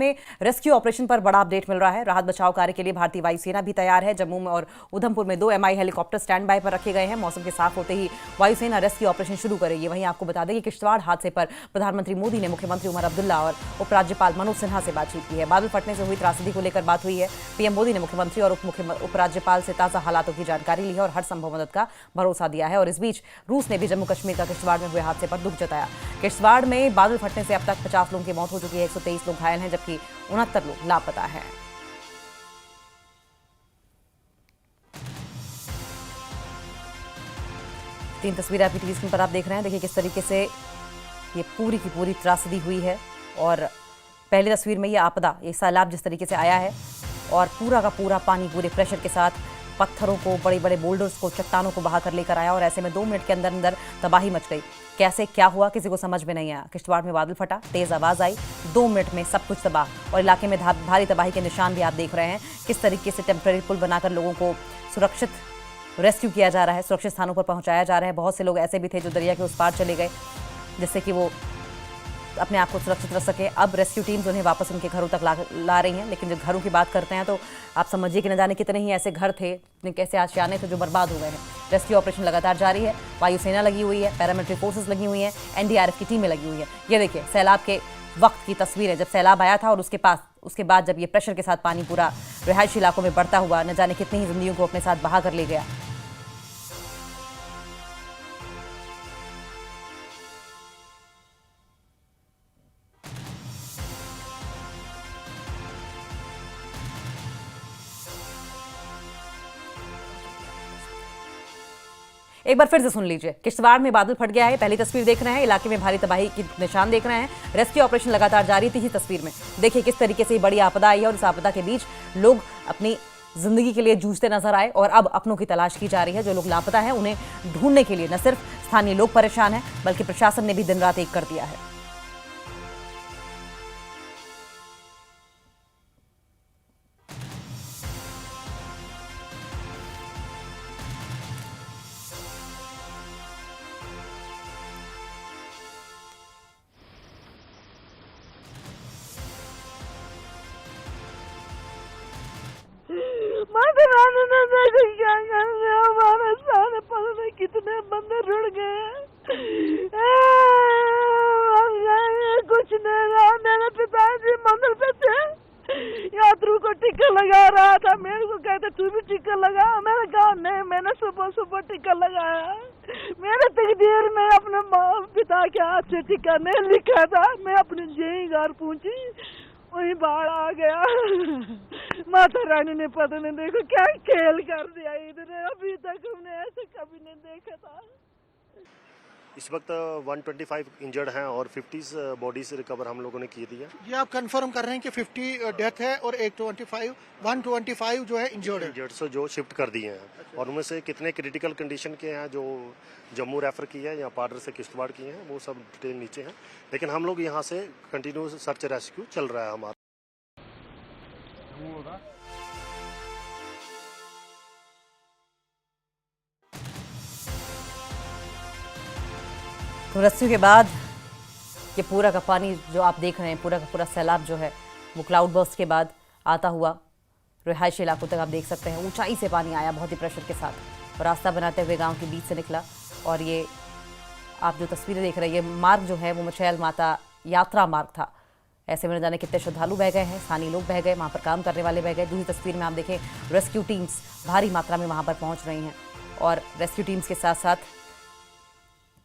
में rescue operation पर बड़ा अपडेट मिल रहा है। राहत बचाव कार्य के लिए भारतीय वायुसेना भी तैयार है। जम्मू में और उधमपुर में 2 MI हेलीकॉप्टर स्टैंड बाय पर रखे गए हैं। मौसम के साफ होते ही वायुसेना रेस्क्यू ऑपरेशन शुरू करेगी। वहीं आपको बता दें कि किश्तवाड़ हादसे पर प्रधानमंत्री मोदी ने मुख्यमंत्री उमर अब्दुल्ला और उपराज्यपाल मनोज सिन्हा से बातचीत की है। बादल फटने से हुई त्रासदी को लेकर बात हुई है। पीएम मोदी ने मुख्यमंत्री और उपराज्यपाल से ताजा हालातों की जानकारी ली है और हर संभव मदद का भरोसा दिया है। और इस बीच रूस ने भी जम्मू कश्मीर का किश्तवाड़ में हुए हादसे पर दुख जताया। किश्तवाड़ में बादल फटने से अब तक 50 लोगों की मौत हो चुकी है। 123 लोग घायल हैं, जबकि 69 लोग लापता हैं। तीन तस्वीरें आपकी टीवी स्क्रीन पर आप देख रहे हैं। देखिए किस तरीके से ये पूरी की पूरी त्रासदी हुई है। और पहली तस्वीर में ये आपदा, ये सैलाब जिस तरीके से आया है और पूरा का पूरा पानी पूरे प्रेशर के साथ पत्थरों को, बड़े बड़े बोल्डर्स को, चट्टानों को बहा कर लेकर आया और ऐसे में 2 मिनट के अंदर अंदर तबाही मच गई। कैसे क्या हुआ किसी को समझ में नहीं आया। किश्तवाड़ में बादल फटा, तेज आवाज आई, 2 मिनट में सब कुछ तबाह और इलाके में भारी तबाही के निशान भी आप देख रहे हैं। किस तरीके से टेम्पररी पुल बनाकर लोगों को सुरक्षित रेस्क्यू किया जा रहा है, सुरक्षित स्थानों पर पहुंचाया जा रहा है। बहुत से लोग ऐसे भी थे जो दरिया के उस पार चले गए, जिससे कि वो अपने आप को सुरक्षित रख सके। अब रेस्क्यू टीम्स उन्हें वापस उनके घरों तक ला रही हैं। लेकिन जब घरों की बात करते हैं तो आप समझिए कि न जाने कितने ही ऐसे घर थे, कैसे आशियाने थे जो बर्बाद हो गए हैं। रेस्क्यू ऑपरेशन लगातार जारी है। वायुसेना लगी हुई है, पैरामिलिट्री फोर्सेस लगी हुई हैं, NDRF की टीमें लगी हुई हैं। ये देखिए सैलाब के वक्त की तस्वीर है, जब सैलाब आया था और उसके बाद जब ये प्रेशर के साथ पानी पूरा रिहायशी इलाकों में बढ़ता हुआ न जाने कितनी ही जिंदगियों को अपने साथ बहा कर ले गया। एक बार फिर से सुन लीजिए। किश्तवाड़ में बादल फट गया है, पहली तस्वीर देख रहे हैं। इलाके में भारी तबाही के निशान देख रहे हैं। रेस्क्यू ऑपरेशन लगातार जारी थी। तस्वीर में देखिए किस तरीके से बड़ी आपदा आई है और इस आपदा के बीच लोग अपनी जिंदगी के लिए जूझते नजर आए और अब अपनों की तलाश की जा रही है। जो लोग लापता हैं उन्हें ढूंढने के लिए न सिर्फ स्थानीय लोग परेशान हैं, बल्कि प्रशासन ने भी दिन रात एक कर दिया है। क्या हमारे सारे पल कितने बंदे रुड़ गए। कुछ नहीं, मेरे पिताजी मंदिर पे थे, यात्रियों को टिक्का लगा रहा था। मेरे को कहते तू भी टिक्का लगा। मैंने कहा नहीं, मैंने सुबह सुबह टिक्का लगाया। मेरे तकदीर में अपने पिता के हाथ से टिक्का नहीं लिखा था। मैं अपने जेई घर पहुंची, वही बाढ़ आ गया। माता रानी ने पता नहीं देखो क्या खेल कर दिया इधर। अभी तक हमने ऐसे कभी नहीं देखा था। इस वक्त 125 इंजर्ड हैं और 50 बॉडीज रिकवर हम लोगों ने की दी है। ये आप कंफर्म कर रहे हैं कि 50 डेथ है और 125 जो है इंजर्ड से जो शिफ्ट कर दिए हैं। और उनमें से कितने क्रिटिकल कंडीशन के हैं जो जम्मू रेफर किया है या पार्डर से किश्तवाड़ किए हैं, वो सब डिटेल नीचे हैं। लेकिन हम लोग यहाँ से कंटिन्यू सर्च रेस्क्यू चल रहा है हमारा। तो रेस्क्यू के बाद ये पूरा का पानी जो आप देख रहे हैं, पूरा का पूरा सैलाब जो है वो क्लाउड बर्स्ट के बाद आता हुआ रिहायशी इलाकों तक आप देख सकते हैं। ऊंचाई से पानी आया बहुत ही प्रेशर के साथ और रास्ता बनाते हुए गांव के बीच से निकला। और ये आप जो तस्वीरें देख रहे हैं, ये मार्ग जो है वो मचैल माता यात्रा मार्ग था। ऐसे में न जाने कितने श्रद्धालु बह गए हैं, स्थानीय लोग बह गए, वहाँ पर काम करने वाले बह गए। दूसरी तस्वीर में आप देखें रेस्क्यू टीम्स भारी मात्रा में वहाँ पर पहुँच रही हैं और रेस्क्यू टीम्स के साथ साथ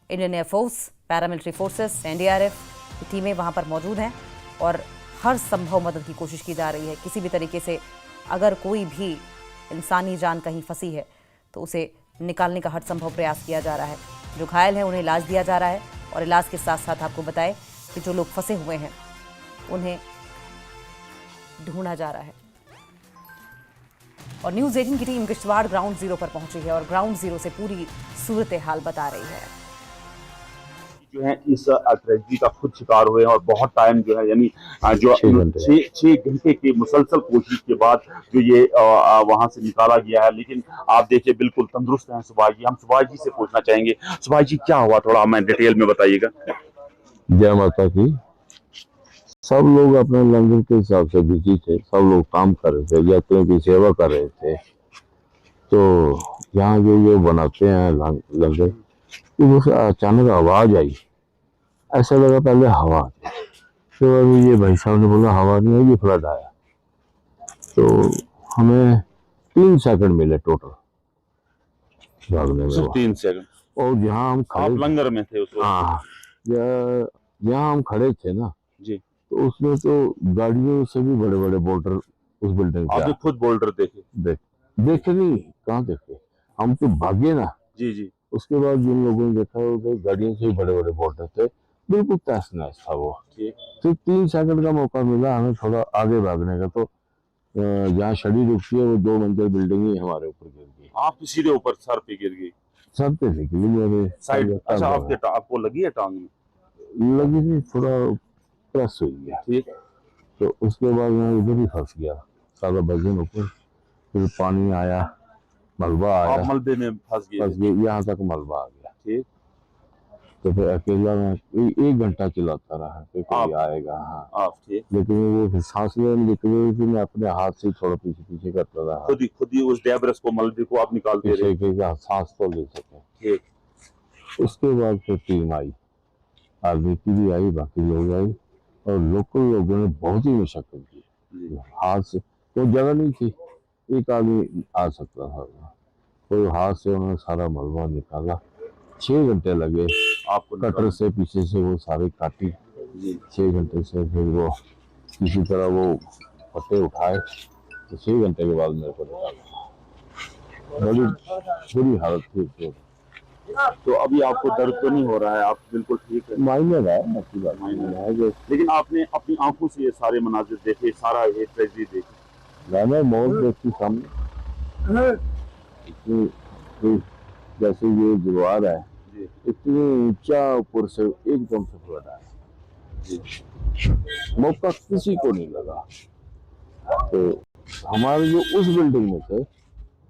Indian air force, paramilitary forces, NDRF की टीमें वहाँ पर मौजूद हैं और हर संभव मदद की कोशिश की जा रही है। किसी भी तरीके से अगर कोई भी इंसानी जान कहीं फंसी है तो उसे निकालने का हर संभव प्रयास किया जा रहा है। जो घायल हैं उन्हें इलाज दिया जा रहा है और इलाज के साथ साथ आपको बताएं कि जो लोग फंसे हुए हैं उन्हें ढूंढा जा रहा है। और न्यूज़ 18 की टीम किश्तवाड़ ग्राउंड जीरो पर पहुंची है और ग्राउंड जीरो से पूरी सूरत हाल बता रही है। जो है इस ट्रेजेडी का खुद शिकार हुए हैं और बहुत टाइम जो है यानी जो 6 घंटे की मुसलसल कोशिश के बाद जो ये वहां से निकाला गया है। लेकिन आप देखिए बिल्कुल तंदुरुस्त हैं सुभाष जी। हम सुभाष जी से पूछना चाहेंगे, सुभाष जी क्या हुआ, थोड़ा हमें डिटेल में बताइएगा। जय माता की। सब लोग अपने लंगर के हिसाब से बिजी थे, सब लोग काम कर रहे थे, यात्रियों की सेवा कर रहे थे। तो यहाँ जो बनाते हैं लंगर, तो उसे अचानक आवाज आई, ऐसा लगा पहले हवा थी, तो अभी ये भाई साहब ने बोला हवा नहीं है, ये फ्लड आया। तो हमें 3 सेकंड मिले टोटल भागने में। 3 सेकंड। और जहाँ हम आप खड़े, लंगर में थे उस वक्त? हाँ, जहाँ हम खड़े थे ना जी, तो उसमें तो गाड़ियों से भी बड़े बड़े बोल्डर उस बिल्डिंग पे आपने खुद बोल्डर देखे? देखे नहीं, कहाँ देखे, हम तो भागे ना। जी जी। उसके बाद जिन लोगों ने देखा वो गाड़ियों से भी बड़े बड़े बोल्डर थे, बिल्कुल तहस नहस था वो। फिर 3 सेकंड का मौका मिला हमें थोड़ा आगे भागने का, तो जहाँ छड़ी रुकती है वो 2 मंजिल बिल्डिंग ही हमारे ऊपर गिर गई। आप सीधे ऊपर सर पे गिर गई? सर पे से गिरी मेरे साइड। अच्छा, आपको लगी है टांग में? लगी थी, थोड़ा प्रेस हुई है। ठीक। तो उसके बाद मैं उधर ही फंस गया, सारा वजन ऊपर, फिर पानी आया, मलबा आया, आप मलबे में फंस गए? यहाँ तक मलबा आ गया। ठीक। तो फिर अकेला मैं 1 घंटा चिल्लाता रहा कि कोई आएगा। हाँ, आप ठीक। लेकिन वो सांस लेने निकल रही थी, मैं अपने हाथ से थोड़ा पीछे पीछे करता रहा, खुद ही उस डेब्रिस को, मलबे को आप निकालते रहे कि सांस तो ले सके। ठीक। उसके बाद फिर टीम आई, आर्मी की भी आई, बाकी लोग आई, और लोकल लोगों ने बहुत ही मशक्कत की। हाथ से कोई जगह नहीं थी, एक आदमी आ सकता था, कोई हाथ से उन्होंने सारा मलबा निकाला। 6 घंटे लगे आपको, कटर से पीछे से वो सारे काटी। 6 घंटे से फिर वो किसी तरह वो पट्टे उठाए, तो 6 घंटे के बाद मेरे को निकाला। बड़ी बुरी हालत थी। तो अभी आपको दर्द तो नहीं हो रहा है? आप बिल्कुल ठीक है? माइनर है, अच्छी बात माइनर है। लेकिन आपने अपनी आंखों से ये सारे मनाजिर देखे, सारा ये ट्रेजेडी देखी? मैंने मौत देखी सामने, जैसे ये दीवार है, इतनी ऊंचा ऊपर से एकदम से फ्लड आया, मौका किसी को नहीं लगा। तो हमारे जो उस बिल्डिंग में थे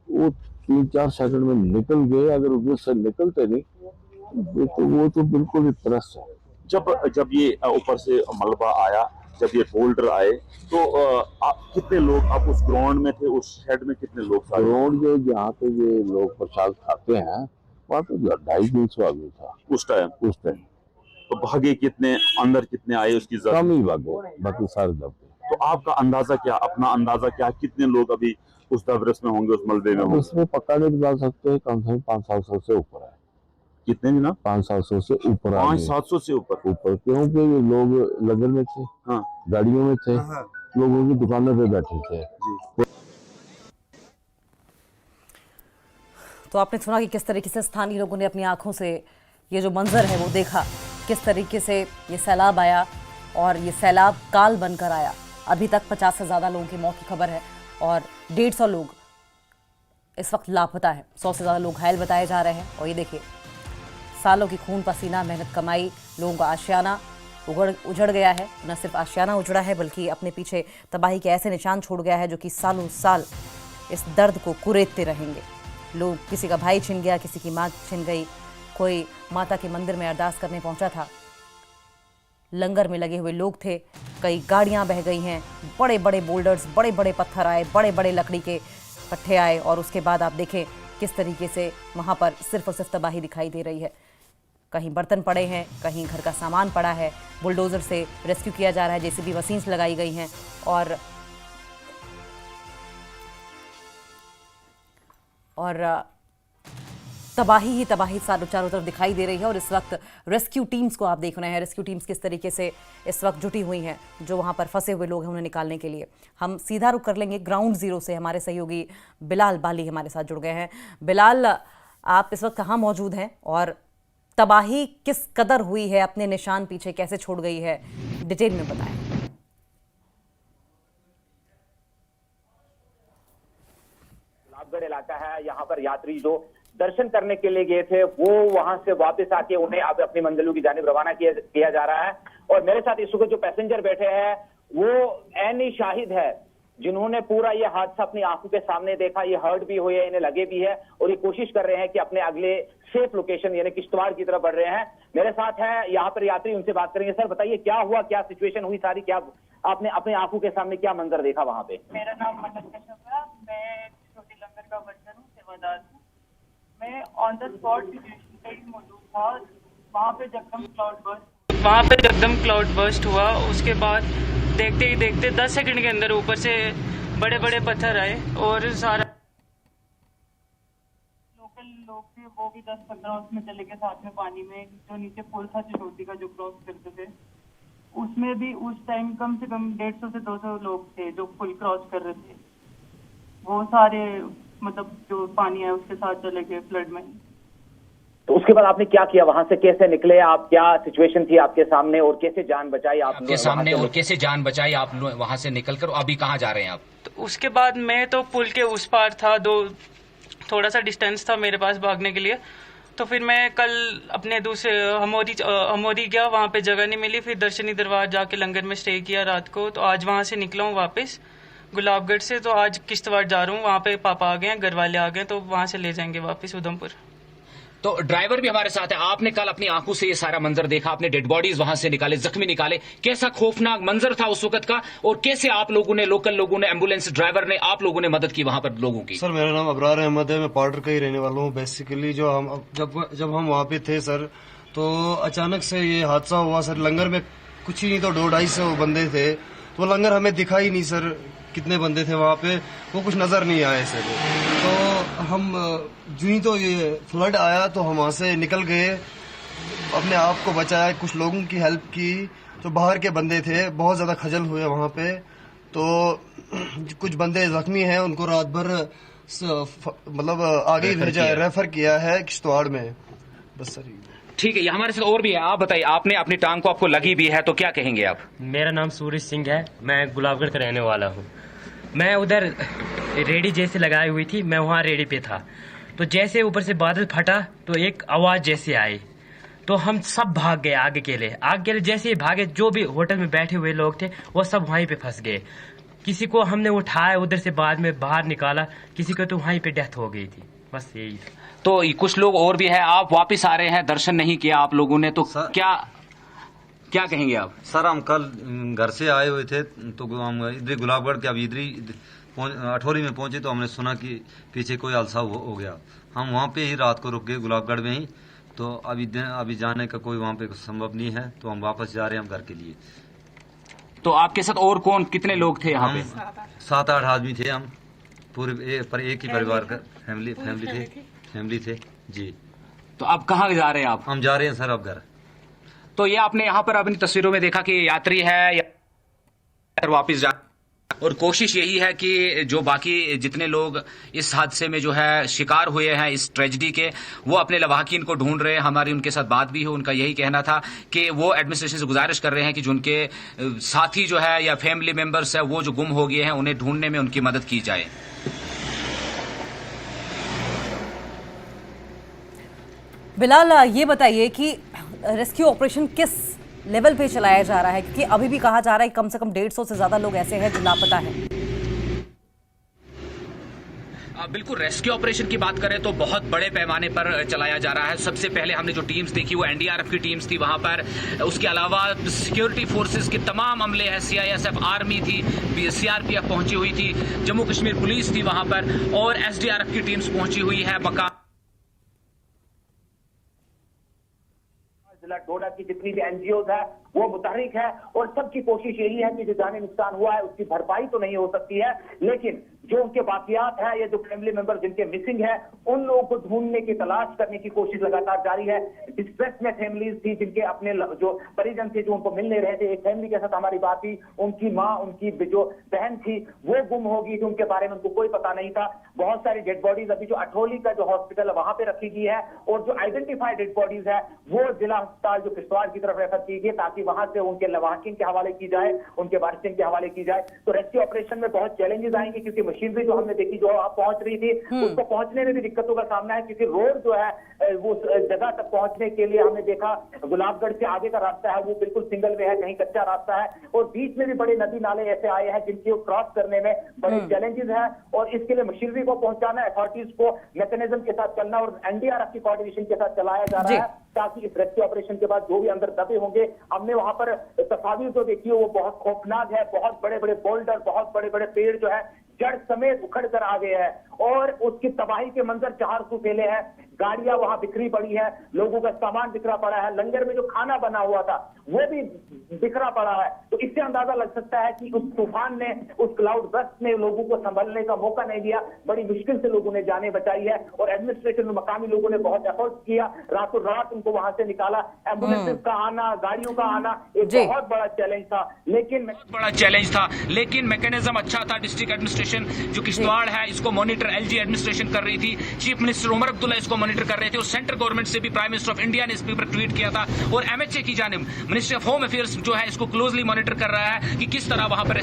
वो 3-4 सेकंड में निकल गए, अगर उससे निकलते नहीं तो वो तो बिल्कुल ही त्रस्त है। जब ये ऊपर से मलबा आया, जब ये बोल्डर आए, तो कितने लोग आप उस ग्राउंड में थे? उस शेड में कितने लोग? ग्राउंड जो जहाँ पे ये लोग प्रसाद खाते हैं वहाँ तो 250-300 आदमी था उस टाइम। तो भागे कितने, अंदर कितने आए उसकी कम ही भागे, बाकी सारे दब गए। तो आपका अंदाजा क्या, अपना अंदाजा क्या, कितने लोग अभी उस दबरस में होंगे, उस मलबे में होंगे? उसमें पक्का नहीं बता सकते, कम से कम 500-700 से ऊपर है। कितने भी ना? 500-700 से ऊपर। 500-700 से ऊपर, क्योंकि ये लोग लंगर में थे, हाँ, गाड़ियों में थे, लोगों की दुकानों पे बैठे थे। तो आपने सुना कि किस तरीके से स्थानीय लोगों ने अपनी आंखों से ये जो मंजर है वो देखा, किस तरीके से ये सैलाब आया और ये सैलाब काल बनकर आया। अभी तक 50 से ज़्यादा लोगों की मौत की खबर है और 150 लोग इस वक्त लापता है, 100 से ज़्यादा लोग घायल बताए जा रहे हैं। और ये देखिए, सालों की खून पसीना मेहनत कमाई, लोगों का आशियाना उजड़ गया है। न सिर्फ आशियाना उजड़ा है बल्कि अपने पीछे तबाही के ऐसे निशान छोड़ गया है जो कि सालों साल इस दर्द को कुरेदते रहेंगे। लोग, किसी का भाई छिन गया, किसी की माँ छिन गई, कोई माता के मंदिर में अरदास करने पहुंचा था, लंगर में लगे हुए लोग थे, कई गाड़ियां बह गई हैं, बड़े बड़े बोल्डर्स, बड़े बड़े पत्थर आए, बड़े बड़े लकड़ी के पट्टे आए और उसके बाद आप देखें किस तरीके से वहां पर सिर्फ और सिर्फ तबाही दिखाई दे रही है। कहीं बर्तन पड़े हैं, कहीं घर का सामान पड़ा है, बुलडोजर से रेस्क्यू किया जा रहा है, जेसीबी मशीन्स लगाई गई हैं और तबाही ही तबाही चारों तरफ दिखाई दे रही है। और इस वक्त रेस्क्यू टीम्स को आप देख रहे हैं, रेस्क्यू टीम्स किस तरीके से इस वक्त जुटी हुई हैं, जो वहां पर फंसे हुए लोग हैं उन्हें निकालने के लिए। हम सीधा रुख कर लेंगे ग्राउंड जीरो से, हमारे सहयोगी बिलाल बाली हमारे साथ जुड़ गए हैं। बिलाल, आप इस वक्त कहाँ मौजूद हैं और तबाही किस कदर हुई है, अपने निशान पीछे कैसे छोड़ गई है, डिटेल में बताएं। लाभगढ़ इलाका है, यहाँ पर यात्री जो दर्शन करने के लिए गए थे वो वहां से वापस आके उन्हें अब अपनी मंजिलों की जानिब रवाना किया जा रहा है। और मेरे साथ इस वक्त जो पैसेंजर बैठे हैं वो ऐनी शाहिद है जिन्होंने पूरा ये हादसा अपनी आंखों के सामने देखा, ये हर्ट भी हुए, इन्हें लगे भी है और ये कोशिश कर रहे हैं कि अपने अगले सेफ लोकेशन यानी किश्तवाड़ की तरफ बढ़ रहे हैं। मेरे साथ है यहाँ पर यात्री, उनसे बात करेंगे। सर बताइए क्या हुआ, क्या सिचुएशन हुई सारी, क्या आपने अपने आंखों के सामने क्या मंजर देखा वहां पे? मेरा नाम मनन कश्यप है, मैं छोटी लंगर का वर्कर हूँ, सेवादार हूँ। मैं ऑन द स्पॉट सिचुएशन पे ही मौजूद था। वहाँ पे जगदम क्लाउड बर्स्ट हुआ। उसके बाद देखते ही देखते 10 सेकंड के अंदर ऊपर से बड़े बड़े पत्थर आए और सारा लोकल लोग थे वो भी 10-15 उसमें चले गए साथ में पानी में। जो नीचे पुल था चिशोटी का जो क्रॉस करते थे, उसमें भी उस टाइम कम से कम 150 से 200 लोग थे जो पुल क्रॉस कर रहे थे। वो सारे मतलब जो पानी है उसके साथ चले गए फ्लड में। तो उसके बाद आपने क्या किया, वहां से कैसे निकले आप, क्या सिचुएशन थी आपके सामने और कैसे जान बचाई आपके सामने और कैसे जान बचाई आप वहां से निकलकर? अभी कहाँ जा रहे हैं आप? तो उसके बाद मैं तो पुल के उस पार था, थोड़ा सा डिस्टेंस था मेरे पास भागने के लिए। तो फिर मैं कल अपने दूसरे हमोरी गया, वहाँ पे जगह नहीं मिली, फिर दर्शनी दरबार जाके लंगर में स्टे किया रात को। तो आज वहाँ से निकला हूँ वापस गुलाबगढ़ से, तो आज किश्तवाड़ जा रहा हूँ। वहाँ पे पापा आ गए हैं, घर वाले आ गए, तो वहाँ से ले जाएंगे वापस उधमपुर। तो ड्राइवर भी हमारे साथ है। आपने कल अपनी आंखों से ये सारा मंजर देखा, आपने डेड बॉडीज वहां से निकाले, जख्मी निकाले, कैसा खौफनाक मंजर था उस वक्त का, और कैसे आप लोगों ने, लोकल लोगों ने, एम्बुलेंस ड्राइवर ने, आप लोगों ने मदद की वहां पर लोगों की? सर मेरा नाम अबरार अहमद है, मैं पाउडर का ही रहने वाला हूँ। बेसिकली जो हम जब हम वहाँ पे थे सर, तो अचानक से ये हादसा हुआ सर। लंगर में कुछ ही नहीं तो 200-250 बंदे थे, तो लंगर हमें दिखा ही नहीं सर कितने बंदे थे वहाँ पे, वो कुछ नजर नहीं आए सर। तो हम जो ही तो ये फ्लड आया तो हम वहाँ से निकल गए, अपने आप को बचाया, कुछ लोगों की हेल्प की। तो बाहर के बंदे थे, बहुत ज्यादा खजल हुए वहाँ पे। तो कुछ बंदे जख्मी हैं, उनको रात भर मतलब आगे भेजा, रेफर किया है किश्तवाड़ में। बस सर ठीक है, ये हमारे साथ और भी है। आप बताइए, आपने अपनी टांग को आपको लगी भी है, तो क्या कहेंगे आप? मेरा नाम सूरज सिंह है, मैं गुलाबगढ़ का रहने वाला हूँ। मैं उधर रेडी जैसे लगाई हुई थी, मैं वहाँ रेडी पे था। तो जैसे ऊपर से बादल फटा तो एक आवाज जैसे आई, तो हम सब भाग गए आगे के लिए। जैसे ही भागे, जो भी होटल में बैठे हुए लोग थे वो सब वहीं पे फंस गए। किसी को हमने उठाया उधर से, बाद में बाहर निकाला, किसी को तो वहीं पे डेथ हो गई थी। बस यही। तो कुछ लोग और भी है, आप वापिस आ रहे हैं, दर्शन नहीं किया आप लोगों ने, तो क्या कहेंगे आप? सर हम कल घर से आए हुए थे, तो हम इधर गुलाबगढ़ के, अभी इधर अठौरी में पहुंचे तो हमने सुना कि पीछे कोई हादसा हो गया। हम वहाँ पे ही रात को रुक गए गुलाबगढ़ में ही। तो अभी जाने का कोई वहाँ पे संभव नहीं है, तो हम वापस जा रहे हैं हम घर के लिए। तो आपके साथ और कौन, कितने लोग थे यहाँ पे? 7-8 आदमी थे हम, पूरे एक ही परिवार का फैमिली थे जी। तो अब कहाँ जा रहे हैं आप? हम जा रहे हैं सर अब घर। तो ये आपने यहाँ पर अपनी तस्वीरों में देखा कि यात्री है या वापिस जा, और कोशिश यही है कि जो बाकी जितने लोग इस हादसे में जो है शिकार हुए हैं, इस ट्रेजेडी के, वो अपने लवाहकीन को ढूंढ रहे हैं। हमारी उनके साथ बात भी हो, उनका यही कहना था कि वो एडमिनिस्ट्रेशन से गुजारिश कर रहे हैं कि जो उनके साथी जो है या फैमिली मेंबर्स है वो जो गुम हो गए हैं, उन्हें ढूंढने में उनकी मदद की जाए। बिलाल, ये बताइए कि रेस्क्यू ऑपरेशन किस लेवल पे चलाया जा रहा है, क्योंकि अभी भी कहा जा रहा है कि कम से कम 150 से ज्यादा लोग ऐसे हैं जो लापता हैं। बिल्कुल, रेस्क्यू ऑपरेशन की बात करें तो बहुत बड़े पैमाने पर चलाया जा रहा है। सबसे पहले हमने जो टीम्स देखी वो एनडीआरएफ की टीम्स थी वहां पर, उसके अलावा सिक्योरिटी फोर्सेस के तमाम अमले हैं, सीआईएसएफ आर्मी थी, सीआरपीएफ पहुंची हुई थी, जम्मू कश्मीर पुलिस थी वहां पर, और एसडीआरएफ की टीम्स पहुंची हुई है। जिला डोडा की जितनी भी एनजीओ है वो मुतहरिक है, और सबकी कोशिश यही है कि जो जाने नुकसान हुआ है उसकी भरपाई तो नहीं हो सकती है, लेकिन जो उनके बाकियात है या जो फैमिली मेंबर जिनके मिसिंग है, उन लोगों को ढूंढने की, तलाश करने की कोशिश लगातार जारी है। डिस्ट्रेस में फैमिलीज थी जिनके अपने जो परिजन थे जो उनको मिल नहीं रहे थे। एक फैमिली के साथ हमारी बात हुई, उनकी माँ, उनकी जो बहन थी वो गुम हो गई थी, उनके बारे में उनको कोई पता नहीं था। बहुत सारी डेड बॉडीज अभी जो अठौली का जो हॉस्पिटल है वहां पे रखी गई है, और जो आइडेंटिफाइड डेड बॉडीज है वो जिला अस्पताल जो किश्तवाड़ की तरफ रेफर की गई, ताकि कि वहां से उनके लवाहकीन के हवाले की जाए, उनके वारिसिन के हवाले की जाए। तो रेस्क्यू ऑपरेशन में बहुत चैलेंजेस आएंगे, क्योंकि मशीनरी जो हमने देखी जो आप पहुंच रही थी उसको पहुंचने में भी दिक्कतों का सामना है, क्योंकि रोड जो है वो जगह तक पहुंचने के लिए हमने देखा गुलाबगढ़ से आगे का रास्ता है वो बिल्कुल सिंगल वे है, कहीं कच्चा रास्ता है, और बीच में भी बड़े नदी नाले ऐसे आए हैं जिनके क्रॉस करने में बड़े चैलेंजेस हैं। और इसके लिए मशीनरी को पहुंचाना, अथॉरिटीज को मैकेनिज्म के साथ चलना और एनडीआरएफ की कोऑर्डिनेशन के साथ चलाया जा रहा है, ताकि इस रेस्क्यू ऑपरेशन के बाद जो भी अंदर दबे होंगे, हमने वहां पर तस्वीर जो देखी है वो बहुत खौफनाक है। बहुत बड़े बड़े बोल्डर, बहुत बड़े बड़े पेड़ जो है जड़ समेत उखड़ कर आ गए हैं और उसकी तबाही के मंजर चार सौ फैले हैं। गाड़ियां वहां बिखरी पड़ी है, लोगों का सामान बिखरा पड़ा है, लंगर में जो खाना बना हुआ था वो भी बिखरा पड़ा है। तो इससे अंदाजा लग सकता है कि उस तूफान ने, उस क्लाउड बर्स्ट ने लोगों को संभलने का मौका नहीं दिया। बड़ी मुश्किल से लोगों ने जाने बचाई है और एडमिनिस्ट्रेशन में मकामी लोगों ने बहुत एफर्ट किया, रातों रात उनको वहां से निकाला। एम्बुलेंस का आना, गाड़ियों का आना एक बहुत बड़ा चैलेंज था, लेकिन मैकेनिज्म अच्छा था। डिस्ट्रिक्ट एडमिनिस्ट्रेशन जो किश्तवाड़ है इसको मॉनिटर एलजी एडमिनिस्ट्रेशन कर रही थी, चीफ मिनिस्टर उमर अब्दुल्ला इसको मॉनिटर कर रहे थे और सेंट्रल गवर्नमेंट से भी प्राइम मिनिस्टर ऑफ इंडिया ने इस पर ट्वीट किया था और एमएचए की जानिब मिनिस्ट्री ऑफ होम अफेयर्स जो है इसको क्लोजली मॉनिटर कर रहा है कि किस तरह वहां पर।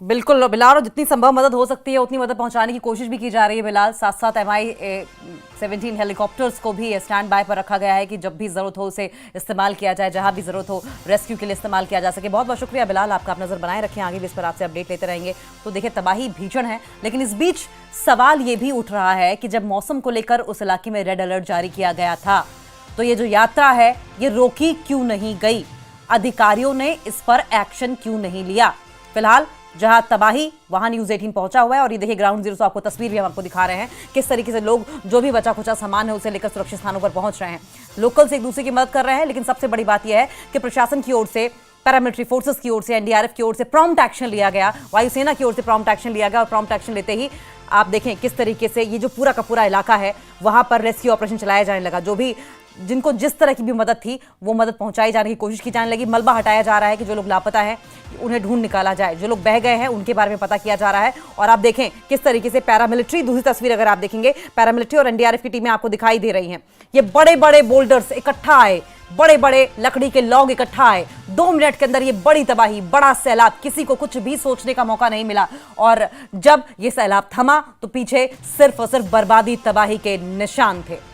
बिल्कुल बिलाल, और जितनी संभव मदद हो सकती है उतनी मदद पहुंचाने की कोशिश भी की जा रही है बिलाल। साथ साथ MI-17 हेलीकॉप्टर्स को भी स्टैंड बाय पर रखा गया है कि जब भी जरूरत हो उसे इस्तेमाल किया जाए, जहां भी जरूरत हो रेस्क्यू के लिए इस्तेमाल किया जा सके। बहुत बहुत शुक्रिया बिलाल, आपका आप नजर बनाए रखें, आगे भी इस पर आपसे अपडेट लेते रहेंगे। तो देखिए तबाही भीषण है, लेकिन इस बीच सवाल ये भी उठ रहा है कि जब मौसम को लेकर उस इलाके में रेड अलर्ट जारी किया गया था तो ये जो यात्रा है ये रोकी क्यों नहीं गई, अधिकारियों ने इस पर एक्शन क्यों नहीं लिया। फिलहाल जहां तबाही वहां न्यूज़ 18 पहुंचा हुआ है और ये देखिए ग्राउंड जीरो से आपको तस्वीर भी हम आपको दिखा रहे हैं किस तरीके से लोग जो भी बचा खुचा सामान है उसे लेकर सुरक्षित स्थानों पर पहुंच रहे हैं। लोकल से एक दूसरे की मदद कर रहे हैं, लेकिन सबसे बड़ी बात यह है कि प्रशासन की ओर से, पैरामिलिट्री फोर्सेस की ओर से, एनडीआरएफ की ओर से प्रॉम्प्ट एक्शन लिया गया, वायुसेना की ओर से प्रॉम्प्ट एक्शन लिया गया और प्रॉम्प्ट एक्शन लेते ही आप देखें किस तरीके से ये जो पूरा का पूरा इलाका है वहां पर रेस्क्यू ऑपरेशन चलाया जाने लगा। जो भी जिनको जिस तरह की भी मदद थी वो मदद पहुंचाई जाने की कोशिश की जाने लगी। मलबा हटाया जा रहा है कि जो लोग लापता हैं उन्हें ढूंढ निकाला जाए, जो लोग बह गए हैं उनके बारे में पता किया जा रहा है। और आप देखें किस तरीके से पैरामिलिट्री, दूसरी तस्वीर अगर आप देखेंगे, पैरामिलिट्री और एनडीआरएफ की टीमें आपको दिखाई दे रही हैं। ये बड़े बड़े बोल्डर्स इकट्ठा आए, बड़े बड़े लकड़ी के लॉग इकट्ठा आए, 2 मिनट के अंदर ये बड़ी तबाही, बड़ा सैलाब, किसी को कुछ भी सोचने का मौका नहीं मिला। और जब ये सैलाब थमा तो पीछे सिर्फ और सिर्फ बर्बादी, तबाही के निशान थे।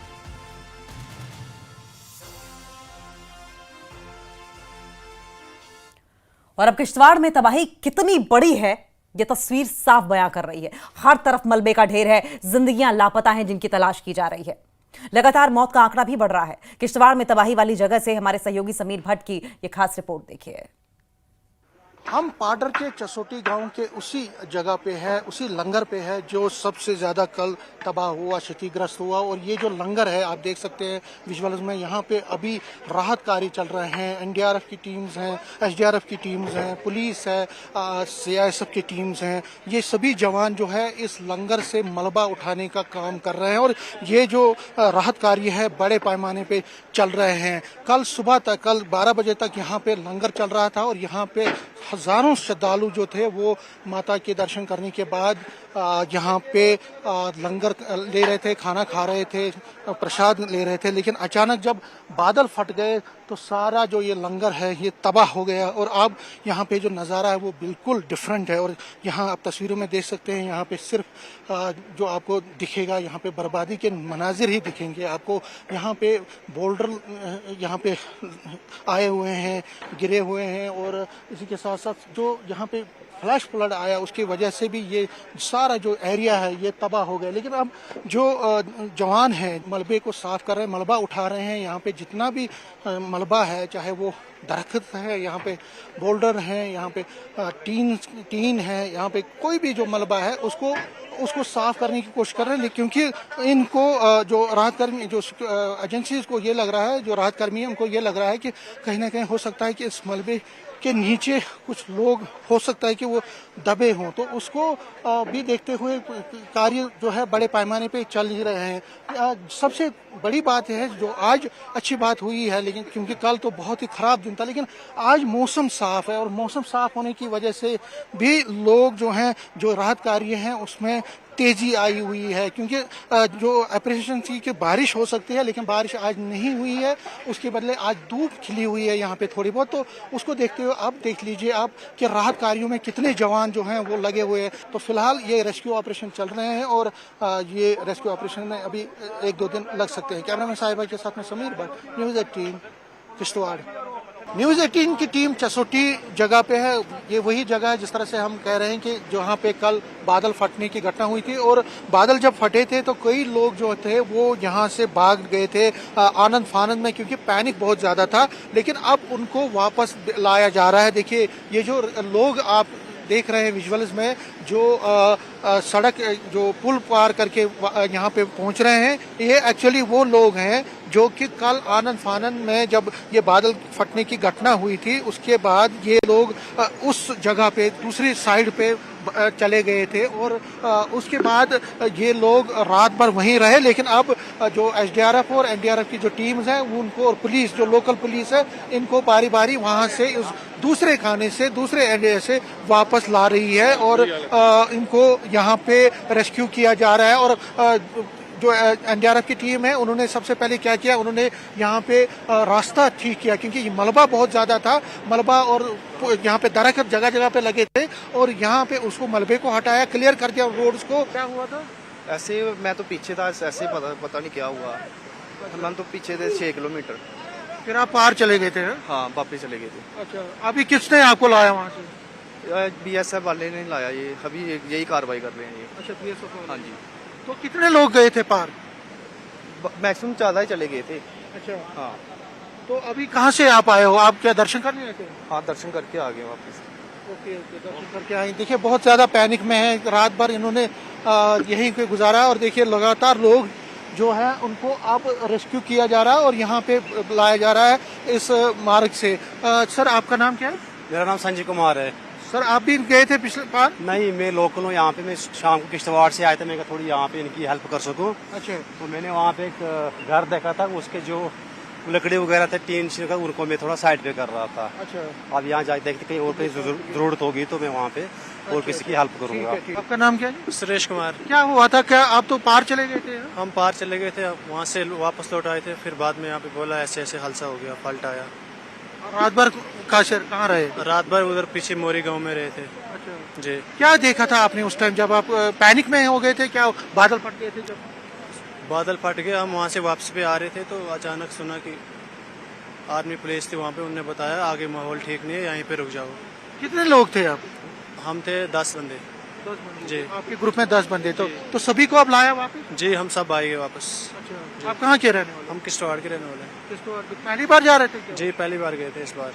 और अब किश्तवाड़ में तबाही कितनी बड़ी है ये तस्वीर साफ बयां कर रही है। हर तरफ मलबे का ढेर है, जिंदगियां लापता हैं जिनकी तलाश की जा रही है। लगातार मौत का आंकड़ा भी बढ़ रहा है। किश्तवाड़ में तबाही वाली जगह से हमारे सहयोगी समीर भट्ट की ये खास रिपोर्ट देखिए। हम पाडर के चसोटी गांव के उसी जगह पे है, उसी लंगर पे है जो सबसे ज्यादा कल तबाह हुआ, क्षतिग्रस्त हुआ। और ये जो लंगर है आप देख सकते हैं विजुअल्स में, यहाँ पे अभी राहत कार्य चल रहे हैं। एनडीआरएफ की टीम्स हैं, एसडीआरएफ की टीम्स हैं, पुलिस है, सीआईएसएफ की टीम्स हैं। ये सभी जवान जो है इस लंगर से मलबा उठाने का काम कर रहे हैं और ये जो राहत कार्य है बड़े पैमाने पे चल रहे हैं। कल सुबह तक, कल 12 बजे तक यहाँ पे लंगर चल रहा था और यहाँ पे हजारों श्रद्धालु जो थे वो माता के दर्शन करने के बाद यहाँ पे लंगर ले रहे थे, खाना खा रहे थे, प्रसाद ले रहे थे। लेकिन अचानक जब बादल फट गए तो सारा जो ये लंगर है ये तबाह हो गया। और अब यहाँ पे जो नज़ारा है वो बिल्कुल डिफरेंट है। और यहाँ आप तस्वीरों में देख सकते हैं, यहाँ पे सिर्फ जो आपको दिखेगा यहाँ पे बर्बादी के मनाजिर ही दिखेंगे आपको। यहाँ पे बोल्डर यहाँ पे आए हुए हैं, गिरे हुए हैं और इसी के साथ साथ जो यहाँ पे फ्लैश फ्लड आया उसकी वजह से भी ये सारा जो एरिया है ये तबाह हो गया। लेकिन अब जो जवान हैं मलबे को साफ कर रहे हैं, मलबा उठा रहे हैं। यहाँ पे जितना भी मलबा है, चाहे वो दरख्त है, यहाँ पे बोल्डर हैं, यहाँ पे टीन है, यहाँ पे कोई भी जो मलबा है उसको साफ करने की कोशिश कर रहे हैं। क्योंकि इनको जो राहत कर्मी, जो एजेंसीज को ये लग रहा है, जो राहत कर्मी है उनको ये लग रहा है कि कहीं ना कहीं हो सकता है कि इस मलबे के नीचे कुछ लोग हो सकता है कि वो दबे हों। तो उसको भी देखते हुए कार्य जो है बड़े पैमाने पे चल ही रहे हैं। सबसे बड़ी बात है जो आज अच्छी बात हुई है, लेकिन क्योंकि कल तो बहुत ही खराब दिन था, लेकिन आज मौसम साफ है और मौसम साफ होने की वजह से भी लोग जो हैं, जो राहत कार्य हैं उसमें तेजी आई हुई है, क्योंकि जो अप्रिसिएशन थी कि बारिश हो सकती है, लेकिन बारिश आज नहीं हुई है, उसके बदले आज धूप खिली हुई है यहाँ पे थोड़ी बहुत। तो उसको देखते हुए आप देख लीजिए आप कि राहत कार्यों में कितने जवान जो हैं वो लगे हुए हैं। तो फिलहाल ये रेस्क्यू ऑपरेशन चल रहे हैं और ये रेस्क्यू ऑपरेशन में अभी 1-2 दिन लग सकते हैं। कैमरामैन साहिबा के साथ में समीर भट्ट, न्यूज़ 18 किश्तवाड़। न्यूज़ 18 की टीम चसोटी जगह पे है। ये वही जगह है जिस तरह से हम कह रहे हैं कि जहाँ पे कल बादल फटने की घटना हुई थी, और बादल जब फटे थे तो कई लोग जो थे वो यहाँ से भाग गए थे आनंद फानंद में, क्योंकि पैनिक बहुत ज़्यादा था। लेकिन अब उनको वापस लाया जा रहा है। देखिए ये जो लोग आप देख रहे हैं विजुअल्स में, जो सड़क जो पुल पार करके यहाँ पे पहुँच रहे हैं, ये एक्चुअली वो लोग हैं जो कि कल आनंद फानंद में जब ये बादल फटने की घटना हुई थी उसके बाद ये लोग उस जगह पे दूसरी साइड पे चले गए थे, और उसके बाद ये लोग रात भर वहीं रहे। लेकिन अब जो एसडीआरएफ और एनडीआरएफ की जो टीम्स हैं उनको, और पुलिस जो लोकल पुलिस है, इनको बारी बारी वहां से उस दूसरे खाने से, दूसरे एरिया से वापस ला रही है और इनको यहाँ पे रेस्क्यू किया जा रहा है। और जो एनडीआरएफ की टीम है उन्होंने सबसे पहले क्या किया, उन्होंने यहाँ पे रास्ता ठीक किया, क्योंकि ये मलबा बहुत ज्यादा था। मलबा और यहाँ पे दरख्त जगह जगह पे लगे थे, और यहाँ पे उसको मलबे को हटाया, क्लियर कर दिया रोड्स को। क्या हुआ था? ऐसे मैं तो पीछे था, ऐसे पता नहीं क्या हुआ। हम तो पीछे थे 6 किलोमीटर। फिर आप पार चले गए थे? हाँ, वापस चले गए थे। अच्छा, अभी किसने आपको लाया वहाँ से? बीएसएफ वाले ने लाया। ये अभी यही कार्रवाई कर रहे हैं ये। अच्छा, बीएसएफ। हाँ जी। तो कितने लोग गए थे पार? मैक्सिमम 14 ही चले गए थे। अच्छा, हाँ। तो अभी कहाँ से आप आए हो? आप क्या दर्शन करने आए थे? हाँ, दर्शन करके आ गए वापस। ओके, दर्शन करके आए। देखिए बहुत ज्यादा पैनिक में है, रात भर इन्होंने यहीं पे गुजारा, और देखिए लगातार लोग जो है उनको अब रेस्क्यू किया जा रहा है और यहाँ पे लाया जा रहा है इस मार्ग से। सर आपका नाम क्या है? मेरा नाम संजय कुमार है। सर आप भी गए थे पिछले बार? नहीं, मैं लोकल हूँ यहाँ पे। मैं शाम को किश्तवाड़ से आया था, मैं थोड़ी यहाँ पे इनकी हेल्प कर सकूँ। अच्छा। तो मैंने वहाँ पे एक घर देखा था, उसके जो लकड़ी वगैरह थे टीन का, उनको मैं थोड़ा साइड पे कर रहा था। अच्छा। अब यहाँ जाके देखते कहीं और कहीं जरूरत होगी तो मैं वहाँ पे और किसी की हेल्प करूँगा। आपका नाम क्या है? सुरेश कुमार। क्या हुआ था? क्या आप तो पार चले गए थे? हम पार चले गए थे, वहाँ से वापस लौट आए थे। फिर बाद में यहाँ पे बोला ऐसे ऐसे हादसा हो गया, फल्ट आया। रात भर कहाँ रहे? रात भर उधर पीछे मोरी गांव में रहे थे। अच्छा जी। क्या देखा था आपने उस टाइम जब आप पैनिक में हो गए थे? क्या बादल फट गए थे? जब बादल फट गए, हम वहाँ से वापस पे आ रहे थे तो अचानक सुना कि आर्मी पुलिस थी वहाँ पे। उन्होंने बताया आगे माहौल ठीक नहीं है, यहीं पे रुक जाओ। कितने लोग थे आप? हम थे 10 बंदे। 10 बंदे? जी। आपके ग्रुप में 10 बंदे। तो सभी को आप लाया वापस? जी, हम सब आए गए वापस। अच्छा, आप कहाँ के रहने वाले? हम किश्तवाड़ के रहने वाले हैं। किश्तवाड़। पहली बार जा रहे थे क्या? जी, पहली बार गए थे इस बार।